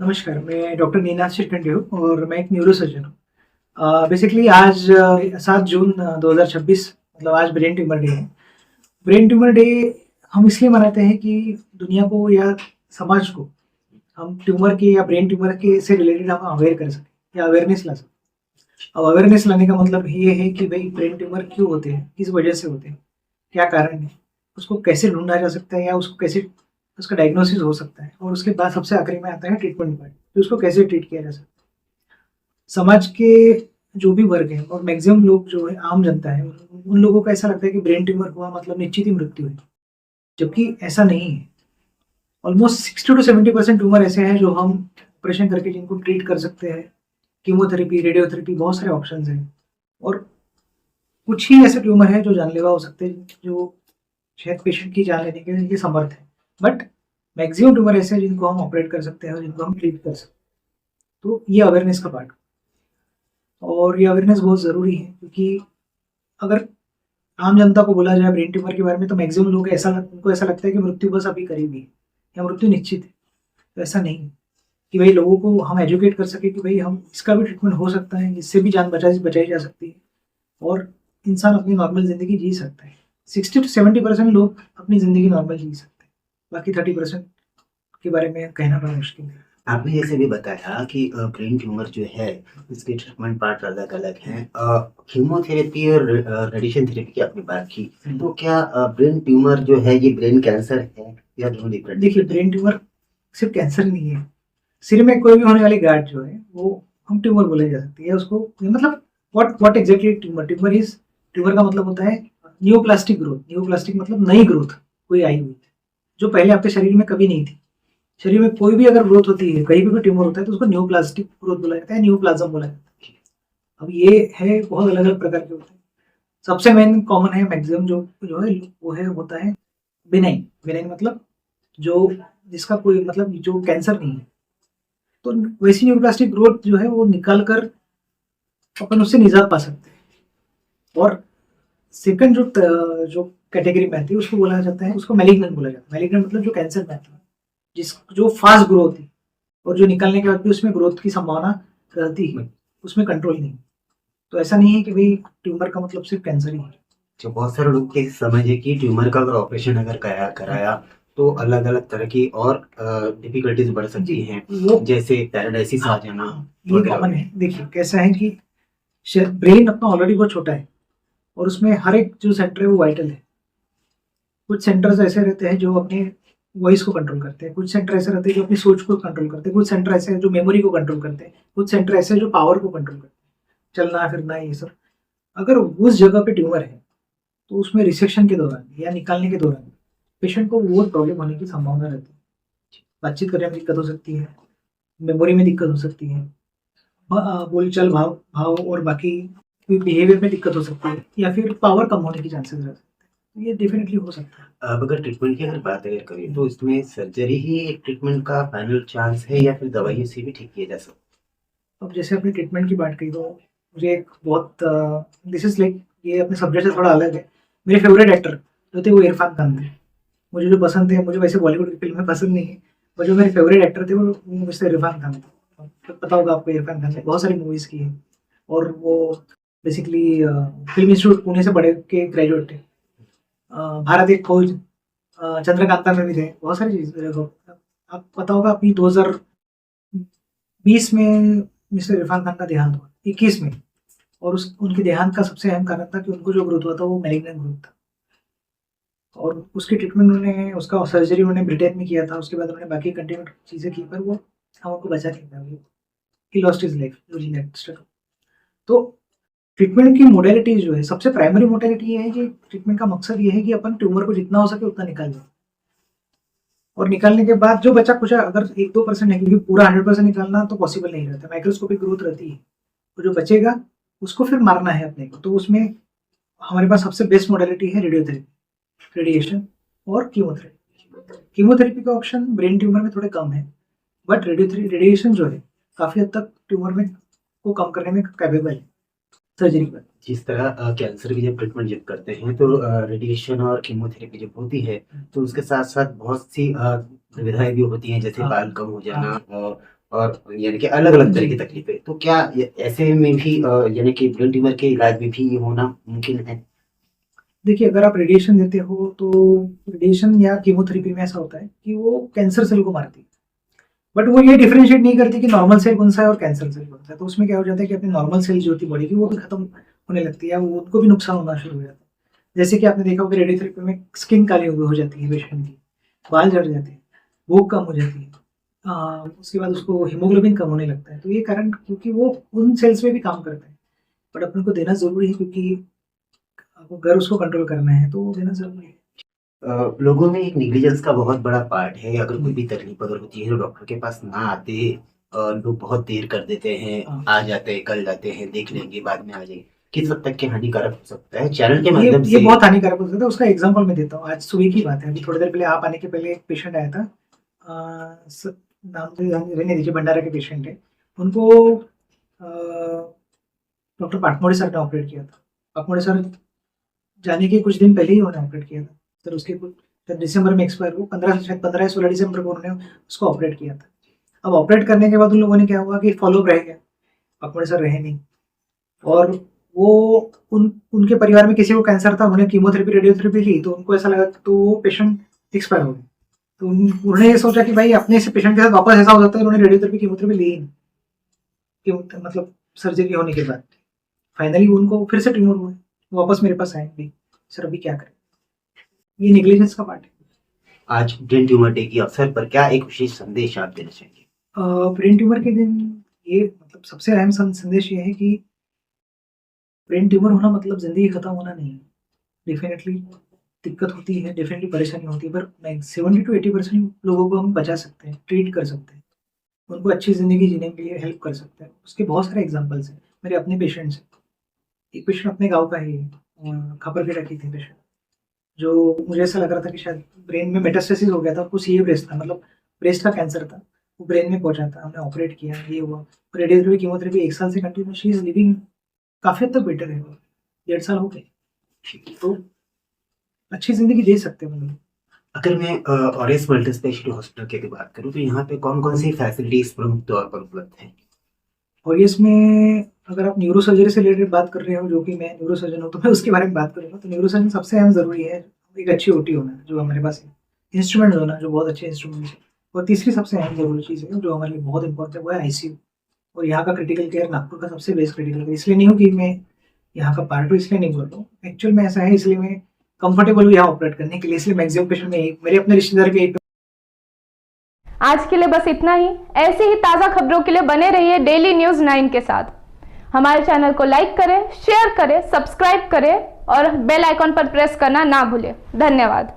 नमस्कार, मैं डॉक्टर नीनाथ शिरकंडी हूँ और मैं एक न्यूरोसर्जन हूँ। बेसिकली आज 7 जून 2026 मतलब आज ब्रेन ट्यूमर डे है। ब्रेन ट्यूमर डे हम इसलिए मनाते हैं कि दुनिया को या समाज को हम ट्यूमर के या ब्रेन ट्यूमर के से रिलेटेड हम अवेयर कर सकें या अवेयरनेस ला सकें। अब अवेयरनेस लाने का मतलब ये है कि भाई ब्रेन ट्यूमर क्यों होते हैं, किस वजह से होते हैं, क्या कारण है, उसको कैसे ढूंढा जा सकता है या उसको कैसे उसका डायग्नोसिस हो सकता है, और उसके बाद सबसे आखिरी में आता है ट्रीटमेंट पार्ट कि उसको कैसे ट्रीट किया जा सकता है। समाज के जो भी वर्ग है और मैक्सिमम लोग जो है आम जनता है, उन लोगों को ऐसा लगता है कि ब्रेन ट्यूमर हुआ मतलब निश्चित ही मृत्यु है, जबकि ऐसा नहीं है। ऑलमोस्ट 60 to 70% ट्यूमर ऐसे हैं जो हम ऑपरेशन करके जिनको ट्रीट कर सकते हैं। कीमोथेरेपी, रेडियोथेरेपी, बहुत सारे ऑप्शंस हैं, और कुछ ही ऐसे ट्यूमर है जो जानलेवा हो सकते हैं, जो शायद पेशेंट की जान लेने के लिए समर्थ है। बट मैक्सिमम ट्यूमर ऐसे हैं जिनको हम ऑपरेट कर सकते हैं और जिनको हम ट्रीट कर सकते हैं। तो ये अवेयरनेस का पार्ट, और ये अवेयरनेस बहुत ज़रूरी है, क्योंकि अगर आम जनता को बोला जाए ब्रेन ट्यूमर के बारे में तो मैक्सिमम लोग उनको ऐसा लगता है कि मृत्यु बस अभी करीब ही है या मृत्यु निश्चित है। तो ऐसा नहीं है कि भाई लोगों को हम एजुकेट कर सके कि भाई हम इसका भी ट्रीटमेंट हो सकता है, इससे भी जान बचाई जा सकती है और इंसान अपनी नॉर्मल ज़िंदगी जी सकता है। 60 to 70% लोग अपनी ज़िंदगी नॉर्मल जी सकते हैं, बाकी 30% के बारे में कहना बड़ा मुश्किल है। आपने जैसे भी बताया कि ब्रेन ट्यूमर जो है इसके ट्रीटमेंट पार्ट अलग-अलग हैं। कीमोथेरेपी और रेडिएशन थेरेपी की आपने बात की। तो क्या ब्रेन ट्यूमर जो है ये ब्रेन कैंसर है या दोनों डिफरेंट? देखिए, ब्रेन ट्यूमर सिर्फ कैंसर नहीं है। सिर में कोई भी होने वाली गांठ जो है वो हम ट्यूमर बोले जा सकती है उसको। मतलब व्हाट एग्जैक्टली ट्यूमर ट्यूमर का मतलब होता है न्यूप्लास्टिक ग्रोथ। न्यूप्लास्टिक मतलब नई ग्रोथ कोई आई हुई जो पहले आपके शरीर में कभी नहीं थी। शरीर में कोई भी अगर ग्रोथ होती है, कहीं भी ट्यूमर होता है, तो उसको न्यूप्लास्टिक ग्रोथ बोला जाता है, न्यूप्लाज्म बोला जाता है। अब ये है बहुत अलग अलग प्रकार के होते हैं। सबसे मेन कॉमन है मैक्सिमम जो है वो है होता है बिनाइन। बिनाइन मतलब जो जिसका कोई मतलब जो कैंसर नहीं है। तो वैसी न्यूरोप्लास्टिक ग्रोथ जो है वो निकाल कर अपन उससे निजात पा सकते हैं। और सेकंड जो कैटेगरी में आती है उसको बोला जाता है, उसको मैलिग्नेंट बोला जाता है। मैलिग्नेंट मतलब जो कैंसर में आता है, जो फास्ट ग्रोथ है और जो निकलने के बाद भी उसमें ग्रोथ की संभावना रहती है, उसमें कंट्रोल नहीं। तो ऐसा नहीं है कि भाई ट्यूमर का मतलब सिर्फ कैंसर ही है। जो बहुत सारे लोग के समझ है कि ट्यूमर का अगर ऑपरेशन अगर कराया तो अलग-अलग तरह की और डिफिकल्टीज बढ़ सकती हैं, जैसे पैरालिसिस आ जाना। ये कॉमन है। देखिए कैसा है कि ब्रेन अपना ऑलरेडी बहुत छोटा है और उसमें हर एक जो सेंटर है वो वाइटल है। कुछ सेंटर्स ऐसे रहते हैं जो अपने वॉइस को कंट्रोल करते हैं, कुछ सेंटर ऐसे रहते हैं जो अपनी सोच को कंट्रोल करते हैं, कुछ सेंटर ऐसे हैं जो मेमोरी को कंट्रोल करते हैं, कुछ सेंटर ऐसे हैं जो पावर को कंट्रोल करते हैं, चलना फिरना ये सब। अगर उस जगह पे ट्यूमर है तो उसमें रिसेक्शन के दौरान या निकालने के दौरान पेशेंट को वो प्रॉब्लम होने की संभावना रहती है। बातचीत करने में दिक्कत हो सकती है, मेमोरी में दिक्कत हो सकती है, बोलचाल भाव भाव और बाकी बिहेवियर में दिक्कत हो सकती है, या फिर पावर कम होने की चांसेस रहते हैं। तो ये डेफिनेटली हो सकता है। अब अगर ट्रीटमेंट की अगर बात अगर करें तो इसमें सर्जरी ही एक ट्रीटमेंट का फाइनल चांस है या फिर दवाइयों से भी ठीक किया जा सकता है? अब जैसे आपने ट्रीटमेंट की बात की तो मुझे एक बहुत दिस इज लाइक ये अपने सब्जेक्ट से थोड़ा अलग है। मेरे फेवरेट एक्टर जो थे वो इरफान खान थे। मुझे जो पसंद थे, मुझे वैसे बॉलीवुड की फिल्में पसंद नहीं है, पर जो मेरे फेवरेट एक्टर थे वो मिस्टर इरफान खान थे। तो पता होगा आपको, इरफान खान ने बहुत सारी मूवीज़ की है और वो बेसिकली फिल्म इंस्टीट्यूट पुणे से पढ़े के ग्रेजुएट थे। भारत एक खोज, चंद्रकांता में भी थे, बहुत सारी चीज़। आप पता होगा अपनी 2020 में मिस्टर इरफान खान का देहांत हुआ, 21 में। और उस उनके देहांत का सबसे अहम कारण था कि उनको जो ग्रोथ हुआ था वो मैलिग्नेंट ग्रोथ था, और उसकी ट्रीटमेंट उन्होंने उसका सर्जरी उन्होंने ब्रिटेन में किया था। उसके बाद उन्होंने बाकी कंटिन्यू चीज़ें की, पर वो हम उनको बचा नहीं पाए। He lost his life during that struggle. तो ट्रीटमेंट की मोडेलिटीज जो है, सबसे प्राइमरी मोडेलिटी ये है कि ट्रीटमेंट का मकसद ये है कि अपन ट्यूमर को जितना हो सके उतना निकाल लें, और निकालने के बाद जो बचा कुछ अगर 1-2% है, क्योंकि पूरा 100% निकालना तो पॉसिबल नहीं रहता, माइक्रोस्कोपिक ग्रोथ रहती है, तो जो बचेगा उसको फिर मारना है अपने को। तो उसमें हमारे पास सबसे बेस्ट मोडेलिटी है रेडियोथेरेपी, रेडिएशन और कीमोथेरेपी। कीमोथेरेपी का ऑप्शन ब्रेन ट्यूमर में थोड़े कम है, बट रेडिएशन जो है काफ़ी हद तक ट्यूमर में को कम करने में कैपेबल है। सर्जरी के बाद। जिस तरह कैंसर की जब ट्रीटमेंट जब करते हैं तो रेडिएशन और कीमोथेरेपी जब होती है तो उसके साथ साथ बहुत सी दुविधाएं भी होती हैं, जैसे हाँ। बाल कम हो जाना और यानी कि अलग अलग तरह जी। की तकलीफें। तो क्या ऐसे में भी यानी कि ब्रेन ट्यूमर के इलाज में भी ये होना मुमकिन है? देखिए, अगर आप रेडिएशन देते हो तो रेडिएशन या कीमोथेरेपी में ऐसा होता है कि वो कैंसर सेल को मारती है, बट वो ये डिफरेंशिएट नहीं करती कि नॉर्मल सेल कौन सा है और कैंसर सेल कौन सा है। तो उसमें क्या हो जाता है कि अपनी नॉर्मल सेल जो होती है बॉडी की वो भी खत्म होने लगती है, वो उनको भी नुकसान होना शुरू हो जाता है। जैसे कि आपने देखा होगा रेडियोथेरेपी में स्किन काली हो जाती है पेशेंट की, बाल झड़ जाते हैं, भूख कम हो जाती है, उसके बाद उसको हीमोग्लोबिन कम होने लगता है। तो ये कारण क्योंकि वो उन सेल्स में भी काम करता है, बट अपन को देना ज़रूरी है क्योंकि अगर उसको कंट्रोल करना है तो वो देना ज़रूरी है। लोगों में एक नेग्लिजेंस का बहुत बड़ा पार्ट है। अगर कोई भी तकलीफ अगर होती है तो डॉक्टर के पास ना आते लोग बहुत देर कर देते हैं, हाँ। आ जाते हैं, कल जाते हैं, देख लेंगे, बाद में आ जाएंगे। किस हद तक के हानिकारक हो सकता है चैनल के ये माध्यम ये से? बहुत हानिकारक हो सकता है। उसका एग्जांपल मैं देता हूँ। आज सुबह की बात है, अभी थोड़ी देर पहले आप आने के पहले एक पेशेंट आया था। नाम तो रहने दीजिए, भंडारा के पेशेंट है। उनको डॉक्टर पाटमोड़े सर ने ऑपरेट किया था। पाटमोड़े सर जाने के कुछ दिन पहले ही उन्होंने ऑपरेट किया था। सर उसके कुछ दिसंबर में एक्सपायर हुआ, 15 या 16 दिसंबर को उन्होंने उसको ऑपरेट किया था। अब ऑपरेट करने के बाद उन लोगों ने क्या हुआ कि फॉलोअप रह गया, पाटमोड़े सर रहे नहीं, और वो उनके परिवार में किसी को कैंसर था, उन्होंने कीमोथेरेपी रेडियोथेरेपी ली तो उनको ऐसा लगा तो वो पेशेंट एक्सपायर हो गए। तो उन्होंने ये सोचा कि भाई अपने से पेशेंट के साथ वापस ऐसा हो सकता है, उन्होंने रेडियोथेरेपी कीमोथेरेपी ली ही नहीं, मतलब सर्जरी होने के बाद फाइनली उनको फिर से ट्यूमर हुआ, वापस मेरे पास आए भाई सर अभी क्या करें। ये नेग्लिजेंस का पार्ट है। आज ब्रेन ट्यूमर डे के अवसर पर क्या एक विशेष संदेश आप देना चाहेंगे? ब्रेन ट्यूमर के दिन ये मतलब सबसे अहम संदेश ये है कि ब्रेन ट्यूमर होना मतलब जिंदगी खत्म होना नहीं है। डेफिनेटली दिक्कत होती है, डेफिनेटली परेशानी होती है, पर 70-80% लोगों को हम बचा सकते हैं, ट्रीट कर सकते हैं, उनको अच्छी ज़िंदगी जीने के लिए हेल्प कर सकते हैं। उसके बहुत सारे एग्जांपल्स हैं, मेरे अपने पेशेंट्स हैं। एक पेशेंट अपने गाँव का ही है, खापरखेड़ा की थी पेशेंट, जो मुझे ऐसा लग रहा था कि शायद ब्रेन में मेटास्टेसिस हो गया था, उसको सीए ब्रेस्ट था, मतलब ब्रेस्ट का कैंसर था, वो ब्रेन में पहुँचा था, हमने ऑपरेट किया, ये हुआ। रेडियोथेरेपी, कीमोथेरेपी 1 साल से कंटिन्यू, शी इज़ लिविंग काफ़ी हद तक बेटर है, 1.5 साल हो गए, तो अच्छी ज़िंदगी जी सकते हैं मतलब। अगर मैं ऑरेंज मल्टी स्पेशलिटी हॉस्पिटल की अगर बात करूँ तो यहाँ पे कौन-कौन सी फैसिलिटीज़ प्रमुख तौर पर उपलब्ध हैं? और इसमें अगर आप न्यूरो सर्जरी से रिलेटेड बात कर रहे हो, जो कि मैं न्यूरो सर्जन हूँ, तो मैं उसके बारे में बात करूँगा। तो न्यूरो सर्जन सबसे अहम ज़रूरी है, एक अच्छी ओटी होना, जो हमारे पास है, इंस्ट्रूमेंट होना, जो बहुत अच्छे इंस्ट्रूमेंट्स हैं, और तीसरी सबसे अहम ज़रूरी चीज़ है, जो हमारे लिए बहुत इंपॉर्टेंट है, वो है आईसीयू। और यहाँ का क्रिटिकल केयर नागपुर का सबसे बेस्ट क्रिटिकल केयर, इसलिए नहीं हूँ कि मैं यहाँ का पार्ट हूँ, इसलिए नहीं बोल रहा हूँ। एक्चुअल में ऐसा है, इसलिए मैं कंफर्टेबल हूँ यहाँ ऑपरेट करने के लिए, इसलिए मैक्सिमम पेशेंट में मेरे अपने रिश्तेदार भी। आज के लिए बस इतना ही। ऐसी ही ताज़ा खबरों के लिए बने रहिए डेली न्यूज़ 9 के साथ। हमारे चैनल को लाइक करें, शेयर करें, सब्सक्राइब करें और बेल आइकॉन पर प्रेस करना ना भूलें। धन्यवाद।